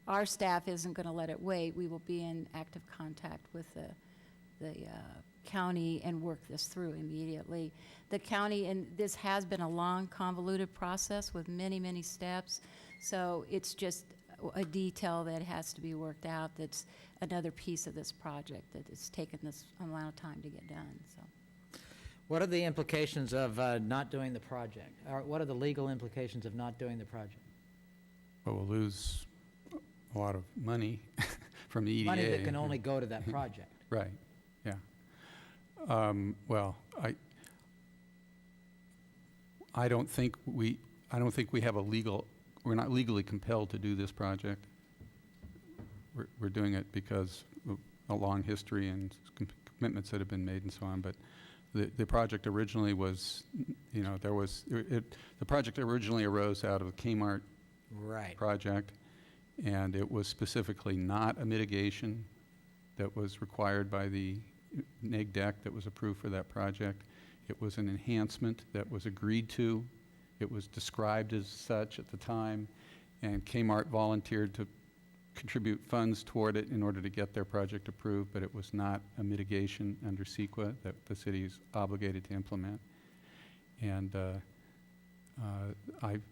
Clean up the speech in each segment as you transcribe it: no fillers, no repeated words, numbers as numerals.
our staff isn't going to let it wait. We will be in active contact with the county and work this through immediately. The county, and this has been a long, convoluted process with many, many steps, so it's just a detail that has to be worked out. That's another piece of this project that it's taken this amount of time to get done. So, what are the implications of not doing the project? Or what are the legal implications of not doing the project? Well, we'll lose a lot of money from the EDA. Money that can only go to that project. Right. Yeah. Well, I don't think we have a legal. We're not legally compelled to do this project. We're doing it because of a long history and commitments that have been made and so on. But the project originally was, you know, the project originally arose out of the Kmart project, and it was specifically not a mitigation that was required by the neg deck that was approved for that project. It was an enhancement that was agreed to. It was described as such at the time, and Kmart volunteered to contribute funds toward it in order to get their project approved, but it was not a mitigation under CEQA that the city is obligated to implement. And I've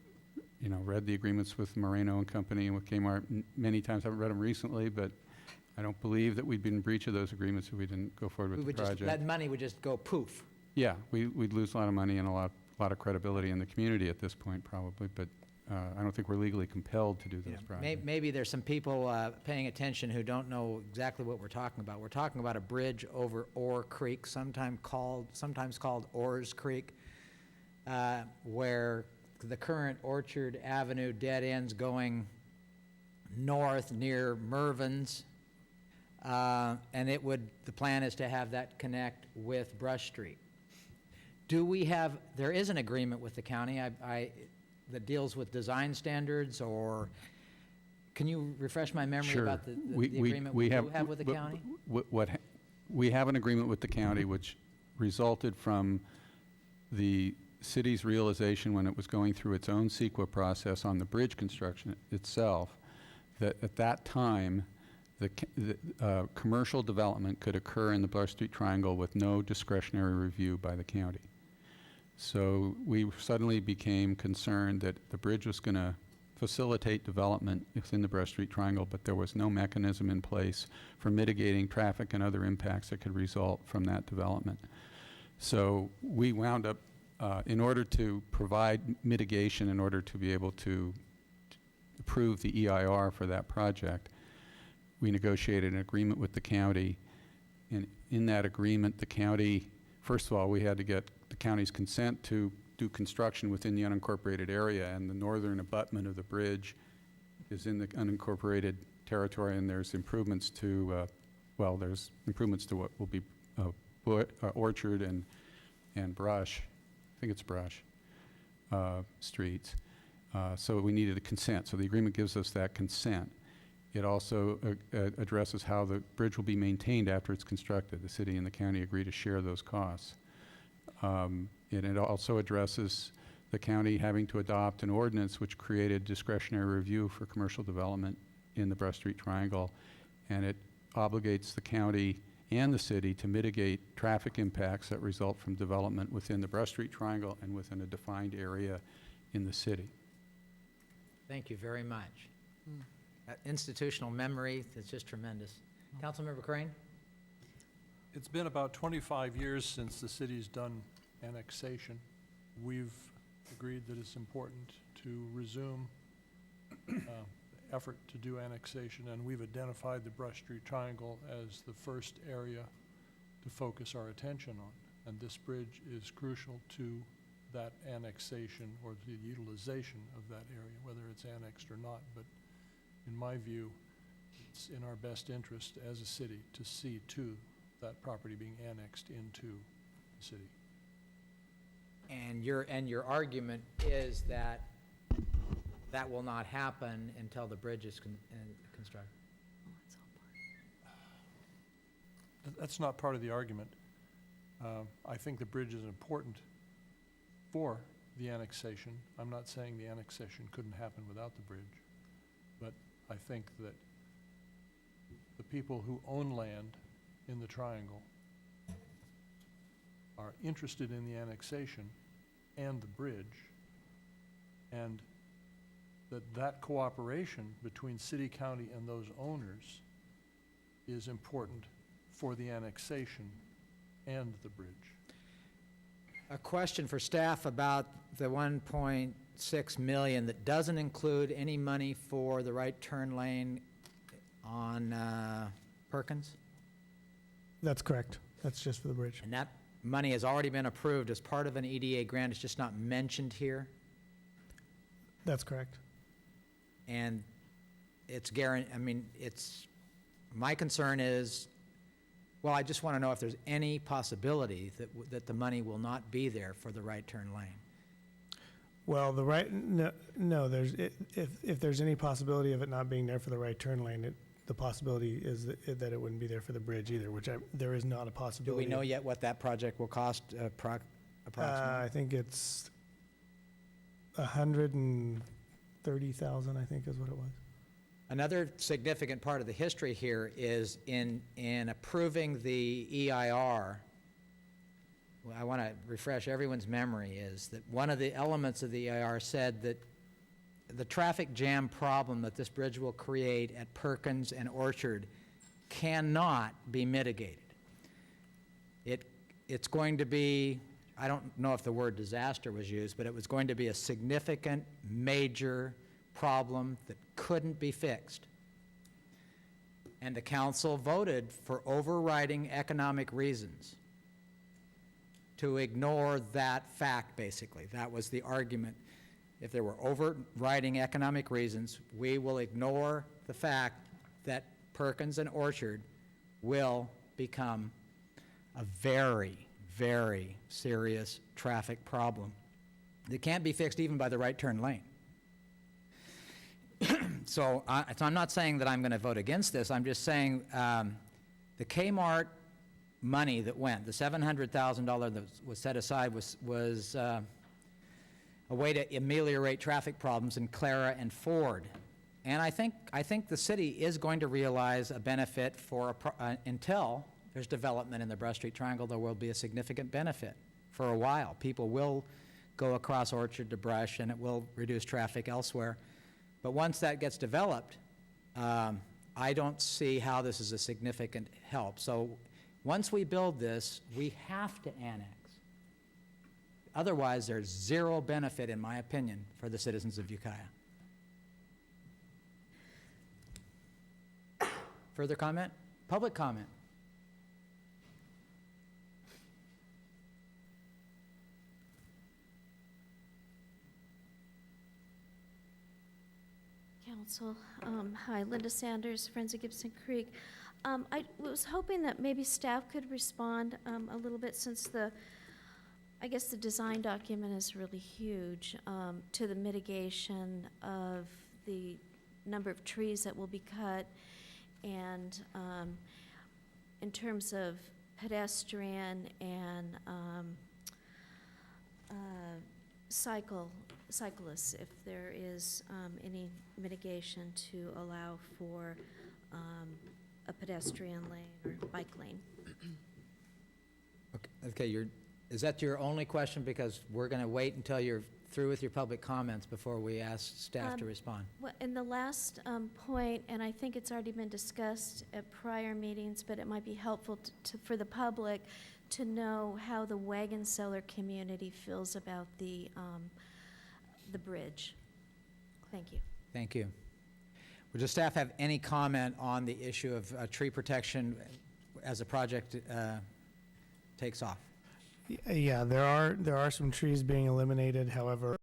read the agreements with Moreno and Company and with Kmart many times. I haven't read them recently, but I don't believe that we'd be in breach of those agreements if we didn't go forward with the project. That money would just go poof. Yeah, we'd lose a lot of money and a lot of credibility in the community at this point, probably, but I don't think we're legally compelled to do those projects. Maybe there's some people paying attention who don't know exactly what we're talking about. We're talking about a bridge over Orr Creek, sometimes called Orr's Creek, where the current Orchard Avenue dead ends going north near Mervyn's, and the plan is to have that connect with Brush Street. There is an agreement with the county that deals with design standards, or can you refresh my memory about the agreement we have with the county? We have an agreement with the county which resulted from the city's realization when it was going through its own CEQA process on the bridge construction itself, that at that time the commercial development could occur in the Brush Street Triangle with no discretionary review by the county. So we suddenly became concerned that the bridge was going to facilitate development within the Brush Street Triangle, but there was no mechanism in place for mitigating traffic and other impacts that could result from that development. So we wound up, in order to provide mitigation, in order to be able to approve the EIR for that project, we negotiated an agreement with the county. And in that agreement, the county, first of all, we had to get the county's consent to do construction within the unincorporated area, and the northern abutment of the bridge is in the unincorporated territory, and there's improvements to, there's improvements to what will be Orchard and Brush, I think it's Brush, streets. So we needed a consent. So the agreement gives us that consent. It also addresses how the bridge will be maintained after it's constructed. The city and the county agree to share those costs. And it also addresses the county having to adopt an ordinance which created discretionary review for commercial development in the Brush Street Triangle, and it obligates the county and the city to mitigate traffic impacts that result from development within the Brush Street Triangle and within a defined area in the city. Thank you very much. That institutional memory is just tremendous. Councilmember Crane? It's been about 25 years since the city's done annexation. We've agreed that it's important to resume effort to do annexation, and we've identified the Brush Street Triangle as the first area to focus our attention on. And this bridge is crucial to that annexation or the utilization of that area, whether it's annexed or not. But in my view, it's in our best interest as a city to see to that property being annexed into the city. And your argument is that that will not happen until the bridge is constructed. That's not part of the argument. I think the bridge is important for the annexation. I'm not saying the annexation couldn't happen without the bridge, but I think that the people who own land in the triangle are interested in the annexation and the bridge, and that cooperation between city, county, and those owners is important for the annexation and the bridge. A question for staff about the 1.6 million that doesn't include any money for the right turn lane on Perkins? That's correct. That's just for the bridge. And that money has already been approved as part of an EDA grant, it's just not mentioned here? That's correct. And it's my concern is, well, I just want to know if there's any possibility that the money will not be there for the right turn lane. Well, no, if there's any possibility of it not being there for the right turn lane, the possibility is that it wouldn't be there for the bridge either, there is not a Do possibility. we know yet what that project will cost approximately? I think it's 130,000, I think is what it was. Another significant part of the history here is in approving the EIR, I want to refresh everyone's memory, is that one of the elements of the EIR said that the traffic jam problem that this bridge will create at Perkins and Orchard cannot be mitigated. It's going to be, I don't know if the word disaster was used, but it was going to be a significant, major problem that couldn't be fixed. And the council voted for overriding economic reasons to ignore that fact, basically. That was the argument. If there were overriding economic reasons, we will ignore the fact that Perkins and Orchard will become a very, very serious traffic problem that can't be fixed even by the right turn lane. So I'm not saying that I'm going to vote against this. I'm just saying the Kmart money that went, the $700,000 that was set aside was a way to ameliorate traffic problems in Clara and Ford. And I think the city is going to realize a benefit until there's development in the Brush Street Triangle. There will be a significant benefit for a while. People will go across Orchard to Brush, and it will reduce traffic elsewhere. But once that gets developed, I don't see how this is a significant help. So once we build this, we have to annex. Otherwise, there's zero benefit, in my opinion, for the citizens of Ukiah. Further comment? Public comment? Council. Hi, Linda Sanders, Friends of Gibson Creek. I was hoping that maybe staff could respond a little bit, since I guess the design document is really huge, to the mitigation of the number of trees that will be cut, and in terms of pedestrian and cyclists, if there is any mitigation to allow for a pedestrian lane or bike lane. Okay, is that your only question? Because we're going to wait until you're through with your public comments before we ask staff to respond. Well, in the last point, and I think it's already been discussed at prior meetings, but it might be helpful for the public to know how the wagon seller community feels about the bridge. Thank you. Thank you. Would the staff have any comment on the issue of tree protection as the project takes off? Yeah, there are some trees being eliminated. However,